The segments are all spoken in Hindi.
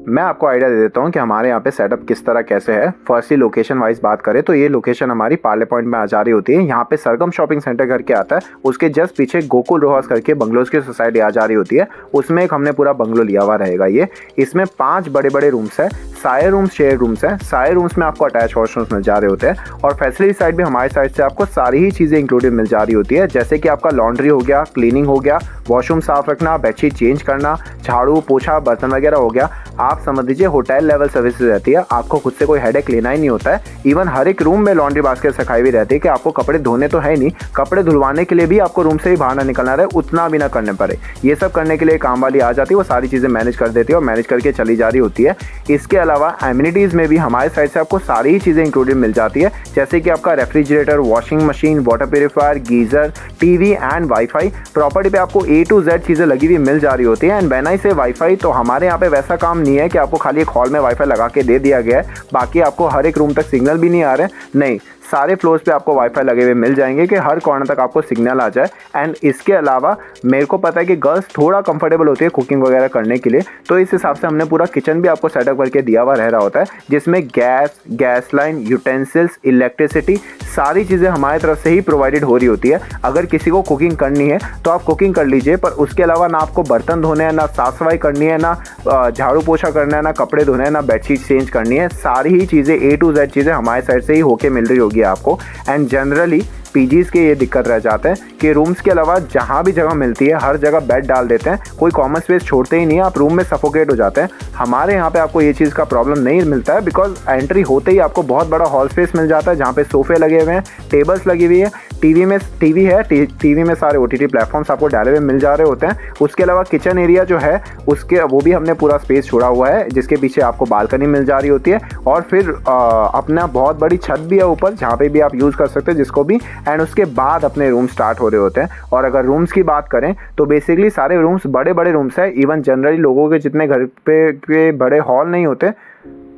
मैं आपको आइडिया दे देता हूँ कि हमारे यहाँ पे सेटअप किस तरह कैसे है। फर्स्टली लोकेशन वाइज बात करें तो ये लोकेशन हमारी पार्ले पॉइंट में आ जा रही होती है। यहाँ पे सरगम शॉपिंग सेंटर करके आता है, उसके जस्ट पीछे गोकुल रो हाउस करके बंगलोज की सोसाइटी आ जा रही होती है। उसमें एक हमने पूरा बंगलो लिया हुआ रहेगा। ये इसमें 5 बड़े बड़े रूम्स है, सारे रूम्स शेयर रूम्स हैं। सारे रूम्स में आपको अटैच वॉशरूम्स मिल जा रहे होते हैं और फैसिलिटी साइड भी हमारे साइड से आपको सारी ही चीज़ें इंक्लूडेड मिल जा रही होती है, जैसे कि आपका लॉन्ड्री हो गया, क्लीनिंग हो गया, वॉशरूम साफ रखना, बेडशीट चेंज करना, झाड़ू पोछा बर्तन वगैरह हो गया। आप समझ लीजिए होटल लेवल सर्विसेज रहती है। आपको खुद से कोई हेडेक लेना ही नहीं होता है। इवन हर एक रूम में लॉन्ड्री बास्केट रखाई हुई रहती है कि आपको कपड़े धोने तो है ही नहीं, कपड़े धुलवाने के लिए भी आपको रूम से ही बाहर ना निकलना रहे, उतना भी ना करने पड़े। ये सब करने के लिए काम वाली आ जाती है, वो सारी चीज़ें मैनेज कर देती है और मैनेज करके चली जा रही होती है। इसके अलावा एमिनिटीज़ में भी हमारे साइड से आपको सारी ही चीज़ें इंक्लूडेड मिल जाती है, जैसे कि आपका refrigerator, washing machine, water purifier, geyser, TV and wifi. Property पे आपको A to Z चीज़ें लगी हुई मिल जा रही होती है। एंड व्हेन आई से वाईफाई, तो हमारे यहाँ पे वैसा काम नहीं है कि आपको खाली एक हॉल में वाईफाई लगा के दे दिया गया है, बाकी आपको हर एक रूम तक सिग्नल भी नहीं आ रहे। नहीं, सारे फ्लोर्स पे आपको वाईफाई लगे हुए मिल जाएंगे कि हर कॉर्नर तक आपको सिग्नल आ जाए। एंड इसके अलावा मेरे को पता है कि गर्ल्स थोड़ा कंफर्टेबल होती है कुकिंग वगैरह करने के लिए, तो इस हिसाब से हमने पूरा किचन भी आपको सेटअप करके दिया हुआ रह रहा होता है, जिसमें गैस लाइन, यूटेंसिल्स, इलेक्ट्रिसिटी सारी चीज़ें हमारी तरफ से ही प्रोवाइडेड हो रही होती है। अगर किसी को कुकिंग करनी है तो आप कुकिंग कर लीजिए, पर उसके अलावा ना आपको बर्तन धोने हैं, ना साफ सफाई करनी है, ना झाड़ू पोछा करना है, ना कपड़े धोने हैं, ना बेडशीट चेंज करनी है। सारी ही चीज़ें A to Z चीज़ें हमारे साइड से ही होके मिल रही होगी आपको। एंड जनरली पीजीज़ के ये दिक्कत रह जाते हैं कि रूम्स के अलावा जहाँ भी जगह मिलती है हर जगह बेड डाल देते हैं, कोई कॉमन स्पेस छोड़ते ही नहीं है, आप रूम में सफोकेट हो जाते हैं। हमारे यहाँ पे आपको ये चीज़ का प्रॉब्लम नहीं मिलता है, बिकॉज एंट्री होते ही आपको बहुत बड़ा हॉल स्पेस मिल जाता है, जहाँ पे सोफे लगे हुए हैं, टेबल्स लगी हुई है, टीवी है, टीवी में सारे OTT प्लेटफॉर्म्स आपको डाले हुए मिल जा रहे होते हैं। उसके अलावा किचन एरिया जो है उसके वो भी हमने पूरा स्पेस छोड़ा हुआ है, जिसके पीछे आपको बालकनी मिल जा रही होती है और फिर अपना बहुत बड़ी छत भी है ऊपर, जहाँ पे भी आप यूज़ कर सकते हैं जिसको भी। एंड उसके बाद अपने रूम स्टार्ट हो रहे होते हैं। और अगर रूम्स की बात करें तो बेसिकली सारे रूम्स बड़े बड़े रूम्स हैं। इवन जनरली लोगों के जितने घर पे बड़े हॉल नहीं होते,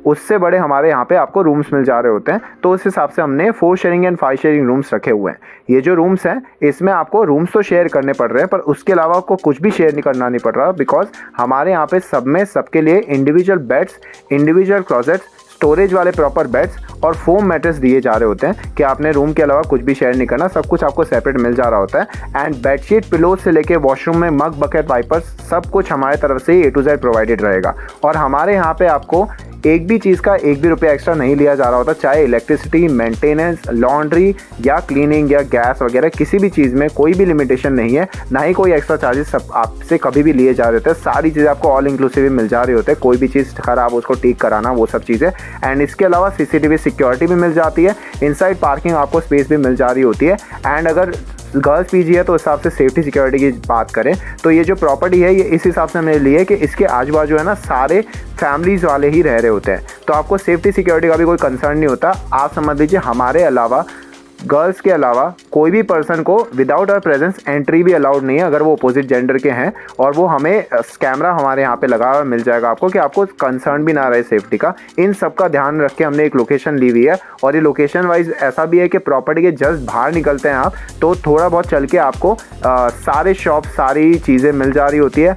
उससे बड़े हमारे यहाँ पे आपको रूम्स मिल जा रहे होते हैं। तो उस हिसाब से हमने 4 शेयरिंग एंड 5 शेयरिंग रूम्स रखे हुए हैं। ये जो रूम्स हैं इसमें आपको रूम्स तो शेयर करने पड़ रहे हैं, पर उसके अलावा आपको कुछ भी शेयर नहीं करना नहीं पड़ रहा, बिकॉज हमारे यहाँ पे सब में सबके लिए individual beds, individual closets, storage वाले प्रॉपर बेड्स और फोम मैट्रेस दिए जा रहे होते हैं कि आपने रूम के अलावा कुछ भी शेयर नहीं करना, सब कुछ आपको सेपरेट मिल जा रहा होता है। एंड बेडशीट, पिलोज से लेके वॉशरूम में मग, बकेट, वाइपर्स सब कुछ हमारे तरफ से A to Z प्रोवाइडेड रहेगा। और हमारे यहाँ पे आपको एक भी चीज़ का एक भी रुपया एक्स्ट्रा नहीं लिया जा रहा होता, चाहे इलेक्ट्रिसिटी, मेंटेनेंस, लॉन्ड्री या क्लीनिंग या गैस वगैरह, किसी भी चीज़ में कोई भी लिमिटेशन नहीं है, ना ही कोई एक्स्ट्रा चार्जेस आपसे कभी भी लिए जा रहे होते हैं। सारी चीज़ें आपको ऑल इंक्लूसिव ही मिल जा रहे होते हैं, कोई भी चीज़ खराब उसको ठीक कराना, वो सब चीज़ें। एंड इसके अलावा CCTV सिक्योरिटी भी मिल जाती है, इनसाइड पार्किंग आपको स्पेस भी मिल जा रही होती है। एंड अगर गर्ल्स पीजी है तो उस हिसाब से सेफ्टी सिक्योरिटी की बात करें तो ये जो प्रॉपर्टी है ये इस हिसाब से हमने ली है कि इसके आजू बाजू है ना सारे फैमिलीज वाले ही रह रहे होते हैं, तो आपको सेफ्टी सिक्योरिटी का भी कोई कंसर्न नहीं होता। आप समझ लीजिए हमारे अलावा, गर्ल्स के अलावा कोई भी पर्सन को विदाउट आवर प्रेजेंस एंट्री भी अलाउड नहीं है, अगर वो अपोजिट जेंडर के हैं। और वो हमें कैमरा हमारे यहाँ पे लगा हुआ मिल जाएगा आपको कि आपको कंसर्न भी ना रहे सेफ्टी का। इन सब का ध्यान रख के हमने एक लोकेशन ली हुई है। और ये लोकेशन वाइज ऐसा भी है कि प्रॉपर्टी के जस्ट बाहर निकलते हैं आप तो थोड़ा बहुत चल के आपको सारे शॉप, सारी चीज़ें मिल जा रही होती है।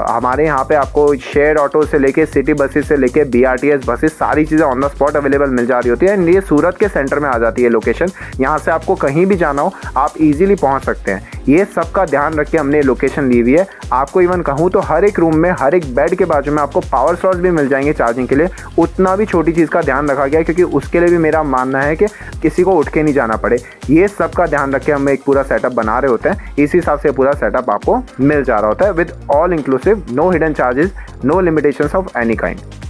हमारे यहाँ पे आपको शेयर ऑटो से लेके, सिटी बसेस से लेके, BRTS बसेस, सारी चीज़ें ऑन द स्पॉट अवेलेबल मिल जा रही होती है। एंड ये सूरत के सेंटर में आ जाती है लोकेशन। यहाँ से आपको कहीं भी जाना हो आप इजीली पहुँच सकते हैं। ये सब का ध्यान रख के हमने लोकेशन ली हुई है। आपको इवन कहूँ तो हर एक रूम में, हर एक बेड के बाजू में आपको पावर स्लॉट्स भी मिल जाएंगे चार्जिंग के लिए। उतना भी छोटी चीज़ का ध्यान रखा गया है, क्योंकि उसके लिए भी मेरा मानना है कि किसी को उठ के नहीं जाना पड़े। ये सब का ध्यान रख के हम एक पूरा सेटअप बना रहे होते हैं। इस हिसाब से पूरा सेटअप आपको मिल जा रहा होता है with all inclusive, no hidden charges, no limitations of any kind.